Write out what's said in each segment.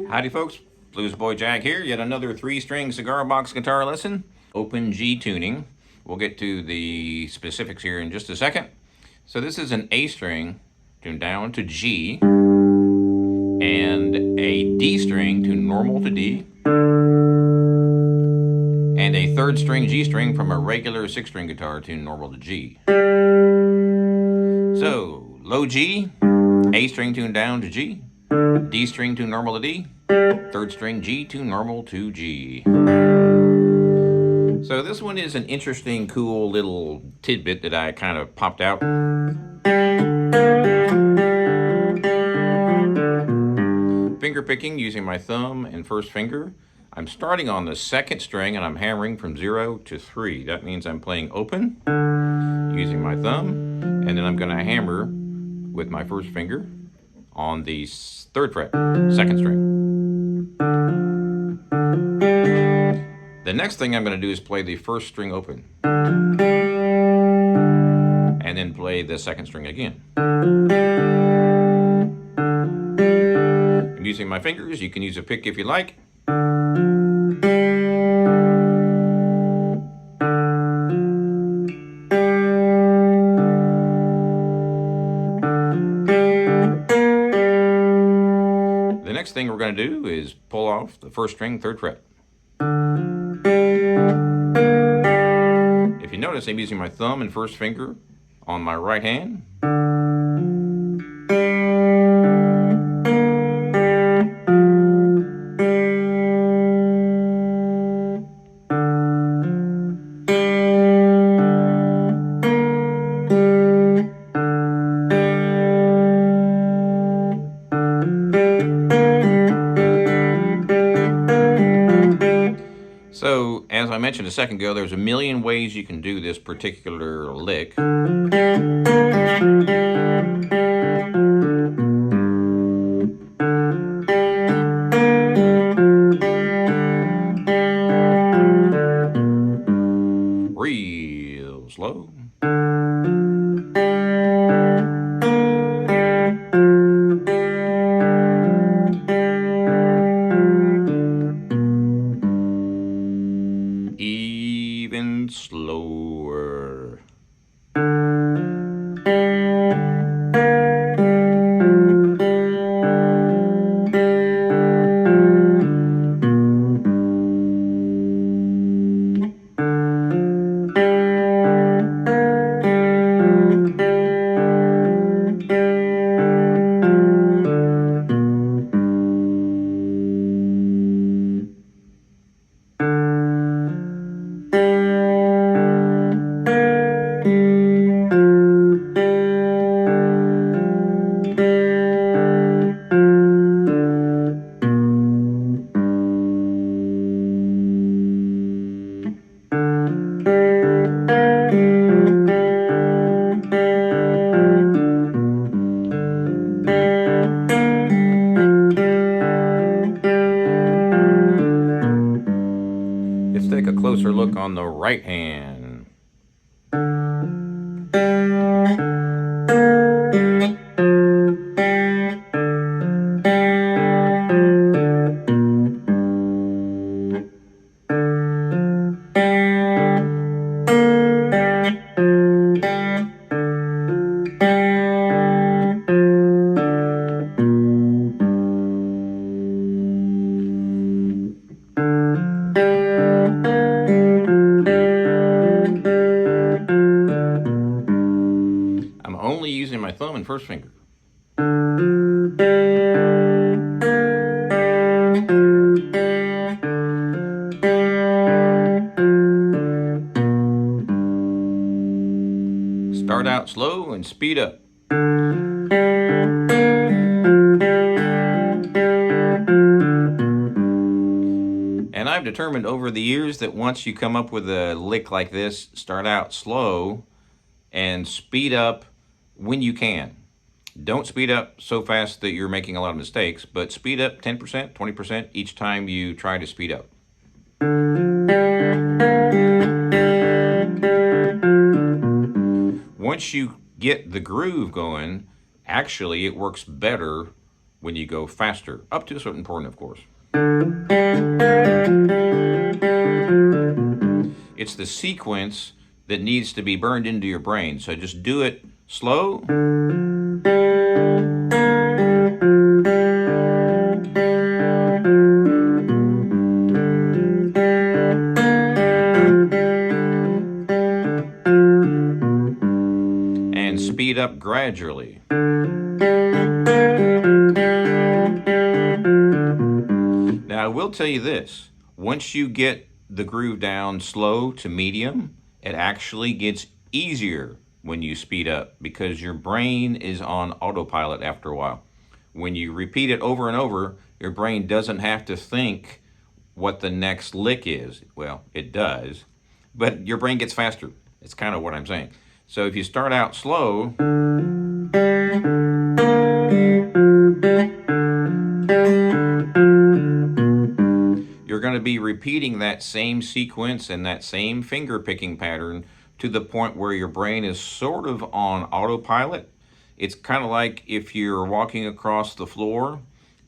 Howdy folks, Bluesboyjag here, yet another 3-string cigar box guitar lesson, open G tuning. We'll get to the specifics here in just a second. So this is an A string tuned down to G, and a D string tuned normal to D, and a 3rd string G string from a regular 6-string guitar tuned normal to G. So low G, A string tuned down to G, D string tuned normal to D, 3rd string G tuned normal to G. So this one is an interesting, cool little tidbit that I kind of popped out. Finger picking using my thumb and 1st finger. I'm starting on the 2nd string and I'm hammering from 0 to 3. That means I'm playing open using my thumb, and then I'm going to hammer with my 1st finger on the 3rd fret, 2nd string. The next thing I'm going to do is play the 1st string open, and then play the 2nd string again. I'm using my fingers. You can use a pick if you like. The next thing we're going to do is pull off the 1st string, 3rd fret. If you notice, I'm using my thumb and 1st finger on my right hand. So, as I mentioned a second ago, there's a million ways you can do this particular lick. Real slow. Even slower. Let's take a closer look on the right hand. I'm only using my thumb and 1st finger. Start out slow and speed up. And I've determined over the years that once you come up with a lick like this, start out slow and speed up when you can. Don't speed up so fast that you're making a lot of mistakes, but speed up 10%, 20% each time you try to speed up. Once you get the groove going, actually it works better when you go faster, up to a certain point, of course. It's the sequence that needs to be burned into your brain, so just do it slow. And speed up gradually. Now, I will tell you this. Once you get the groove down slow to medium, it actually gets easier when you speed up because your brain is on autopilot after a while. When you repeat it over and over, your brain doesn't have to think what the next lick is. Well, it does, but your brain gets faster. It's kind of what I'm saying. So if you start out slow, you're going to be repeating that same sequence and that same finger picking pattern to the point where your brain is sort of on autopilot. It's kind of like if you're walking across the floor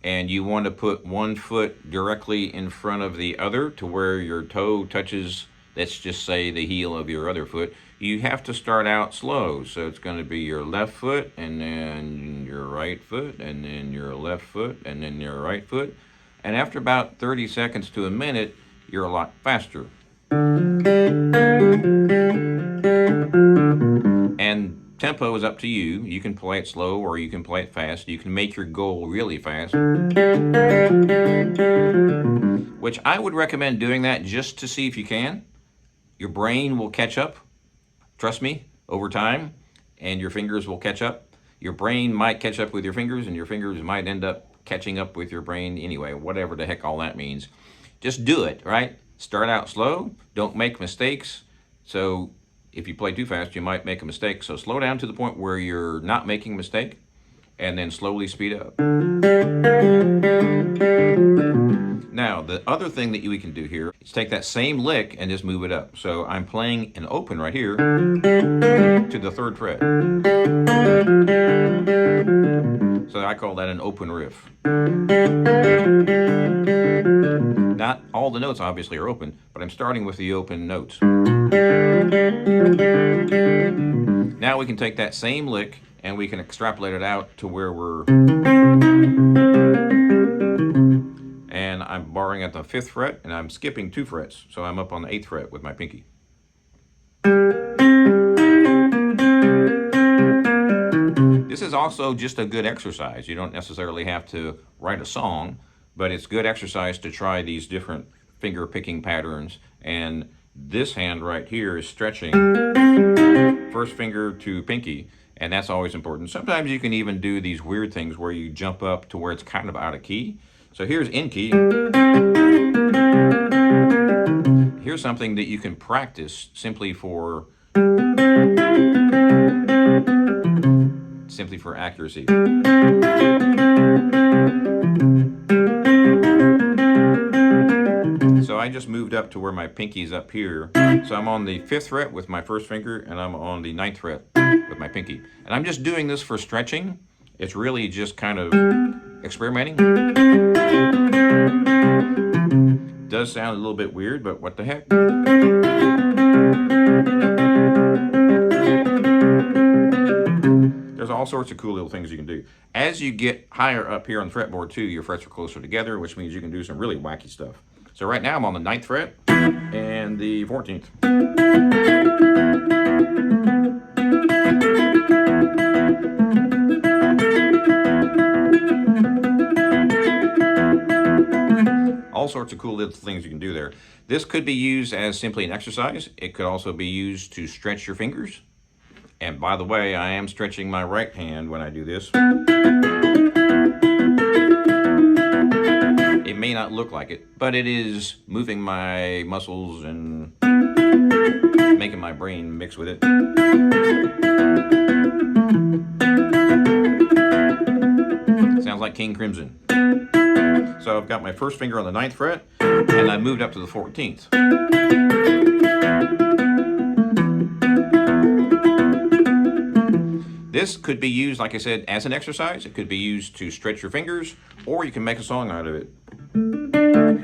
and you want to put one foot directly in front of the other to where your toe touches, let's just say, the heel of your other foot. You have to start out slow. So it's going to be your left foot and then your right foot and then your left foot and then your right foot. And after about 30 seconds to a minute, you're a lot faster. And tempo is up to you. You can play it slow or you can play it fast. You can make your goal really fast, which I would recommend doing that just to see if you can. Your brain will catch up. Trust me, over time, and your fingers will catch up. Your brain might catch up with your fingers, and your fingers might end up catching up with your brain anyway, whatever the heck all that means. Just do it, right? Start out slow. Don't make mistakes. So if you play too fast, you might make a mistake. So slow down to the point where you're not making a mistake, and then slowly speed up. Now, the other thing that we can do here is take that same lick and just move it up. So I'm playing an open right here to the 3rd fret. So I call that an open riff. Not all the notes obviously are open, but I'm starting with the open notes. Now we can take that same lick and we can extrapolate it out to where we're... And I'm barring at the 5th fret, and I'm skipping 2 frets, so I'm up on the 8th fret with my pinky. This is also just a good exercise. You don't necessarily have to write a song, but it's good exercise to try these different finger picking patterns. And this hand right here is stretching first finger to pinky, and that's always important. Sometimes you can even do these weird things where you jump up to where it's kind of out of key. So here's in key. Here's something that you can practice simply for accuracy. So I just moved up to where my pinky's up here. So I'm on the 5th fret with my first finger, and I'm on the 9th fret with my pinky. And I'm just doing this for stretching. It's really just kind of experimenting. Does sound a little bit weird, but what the heck? There's all sorts of cool little things you can do. As you get higher up here on the fretboard too, your frets are closer together, which means you can do some really wacky stuff. So right now I'm on the 9th fret and the 14th. All sorts of cool little things you can do there. This could be used as simply an exercise. It could also be used to stretch your fingers. And by the way, I am stretching my right hand when I do this. It may not look like it, but it is moving my muscles and making my brain mix with it. Sounds like King Crimson. So I've got my first finger on the 9th fret, and I moved up to the 14th. This could be used, like I said, as an exercise. It could be used to stretch your fingers, or you can make a song out of it.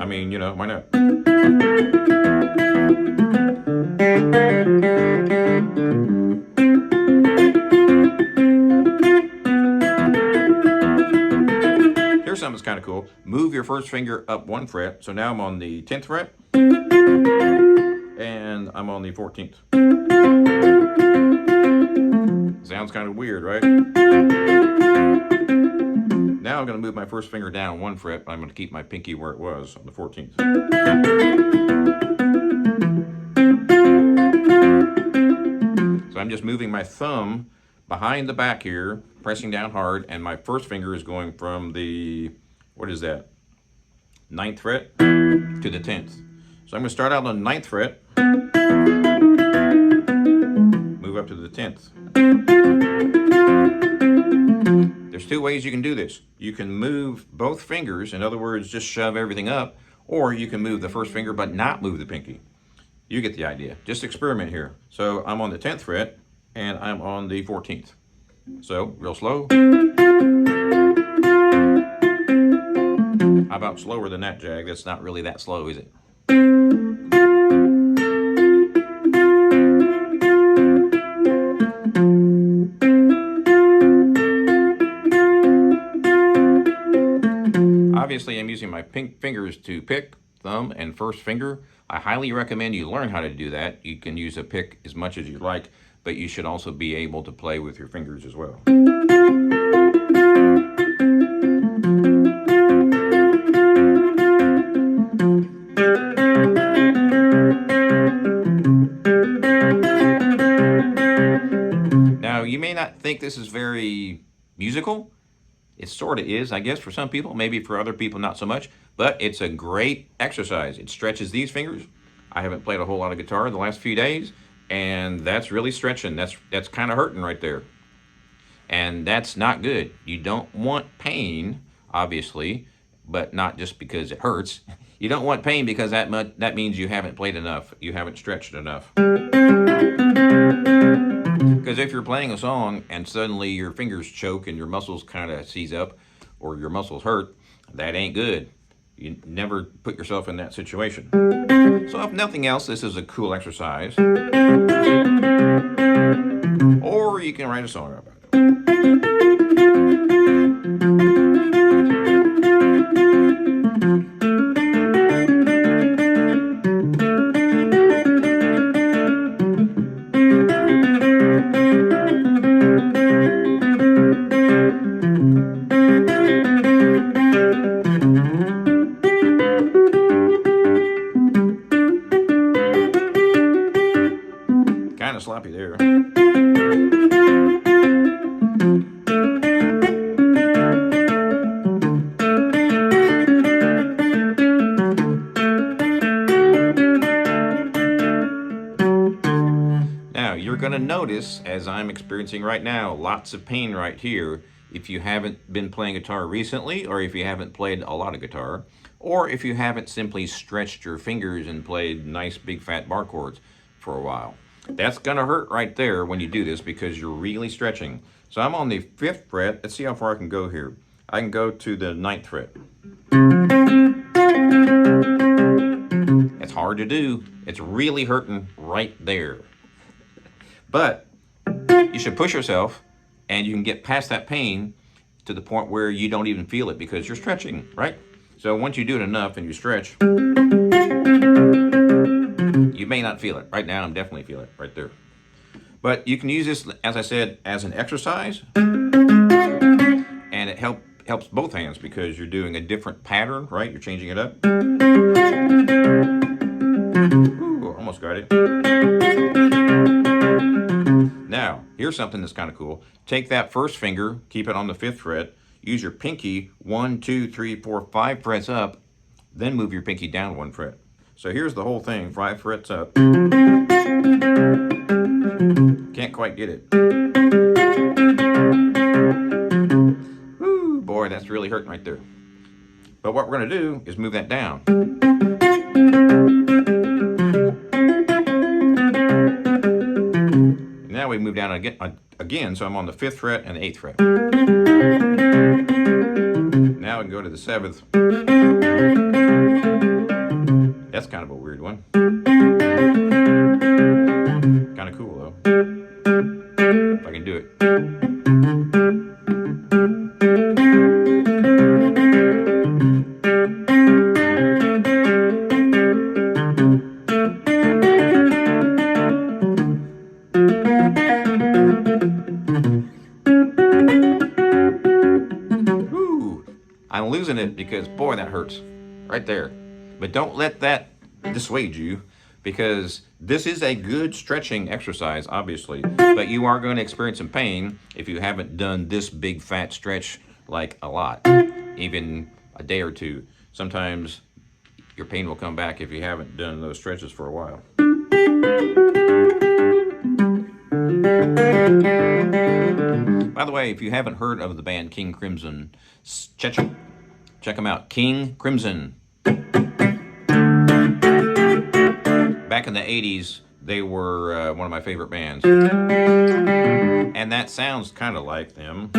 I mean, you know, why not? Here's something that's kind of cool. Move your first finger up 1 fret. So now I'm on the 10th fret, and I'm on the 14th. Sounds kind of weird, right? Now I'm going to move my first finger down 1 fret, but I'm going to keep my pinky where it was on the 14th. So I'm just moving my thumb behind the back here, pressing down hard, and my first finger is going from the, what is that, 9th fret to the 10th. So I'm going to start out on the 9th fret, move up to the 10th. There's 2 ways you can do this. You can move both fingers, in other words, just shove everything up, or you can move the first finger but not move the pinky. You get the idea. Just experiment here. So I'm on the 10th fret, and I'm on the 14th. So, real slow. How about slower than that, Jag? That's not really that slow, is it? Obviously, I'm using my fingers to pick, thumb, and first finger. I highly recommend you learn how to do that. You can use a pick as much as you like, but you should also be able to play with your fingers as well. Now, you may not think this is very musical. It sort of is, I guess, for some people. Maybe for other people, not so much. But it's a great exercise. It stretches these fingers. I haven't played a whole lot of guitar the last few days, and that's really stretching. That's kind of hurting right there. And that's not good. You don't want pain, obviously, but not just because it hurts. You don't want pain because that means you haven't played enough. You haven't stretched enough. Because if you're playing a song and suddenly your fingers choke and your muscles kind of seize up or your muscles hurt, that ain't good. You never put yourself in that situation. So if nothing else, this is a cool exercise. Or you can write a song about it. Kind of sloppy there. Now, you're going to notice, as I'm experiencing right now, lots of pain right here if you haven't been playing guitar recently, or if you haven't played a lot of guitar, or if you haven't simply stretched your fingers and played nice big fat bar chords for a while. That's going to hurt right there when you do this because you're really stretching. So I'm on the 5th fret. Let's see how far I can go here. I can go to the 9th fret. It's hard to do. It's really hurting right there. But you should push yourself, and you can get past that pain to the point where you don't even feel it because you're stretching, right? So once you do it enough and you stretch, you may not feel it. Right now, I'm definitely feeling it right there. But you can use this, as I said, as an exercise, and it helps both hands because you're doing a different pattern, right? You're changing it up. Ooh, almost got it. Now, here's something that's kind of cool. Take that first finger, keep it on the 5th fret, use your pinky 1, 2, 3, 4, 5 frets up, then move your pinky down 1 fret. So here's the whole thing, 5 frets up. Can't quite get it. Woo, boy, that's really hurting right there. But what we're going to do is move that down. Now we move down again, so I'm on the 5th fret and the 8th fret. Now we can go to the 7th. That's kind of a weird one. Kind of cool though. If I can do it. Ooh, I'm losing it because boy, that hurts right there. But don't let that dissuade you, because this is a good stretching exercise, obviously, but you are going to experience some pain if you haven't done this big fat stretch like a lot, even a day or two. Sometimes your pain will come back if you haven't done those stretches for a while. By the way, if you haven't heard of the band King Crimson, check them out. King Crimson. Back in the 80s, they were one of my favorite bands. And that sounds kind of like them.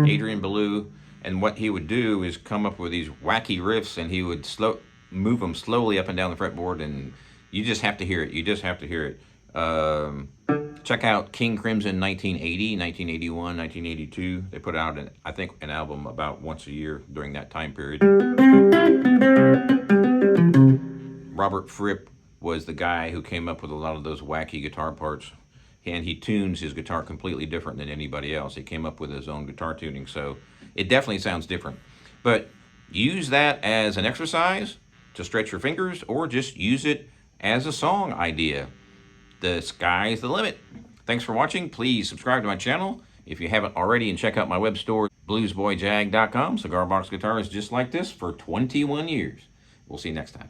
Adrian Belew, and what he would do is come up with these wacky riffs, and he would move them slowly up and down the fretboard, and you just have to hear it. You just have to hear it. Check out King Crimson 1980, 1981, 1982. They put out, I think, an album about once a year during that time period. Robert Fripp was the guy who came up with a lot of those wacky guitar parts, and he tunes his guitar completely different than anybody else. He came up with his own guitar tuning, so it definitely sounds different. But use that as an exercise to stretch your fingers, or just use it as a song idea. The sky's the limit. Thanks for watching. Please subscribe to my channel if you haven't already, and check out my web store, bluesboyjag.com. Cigar box guitars just like this for 21 years. We'll see you next time.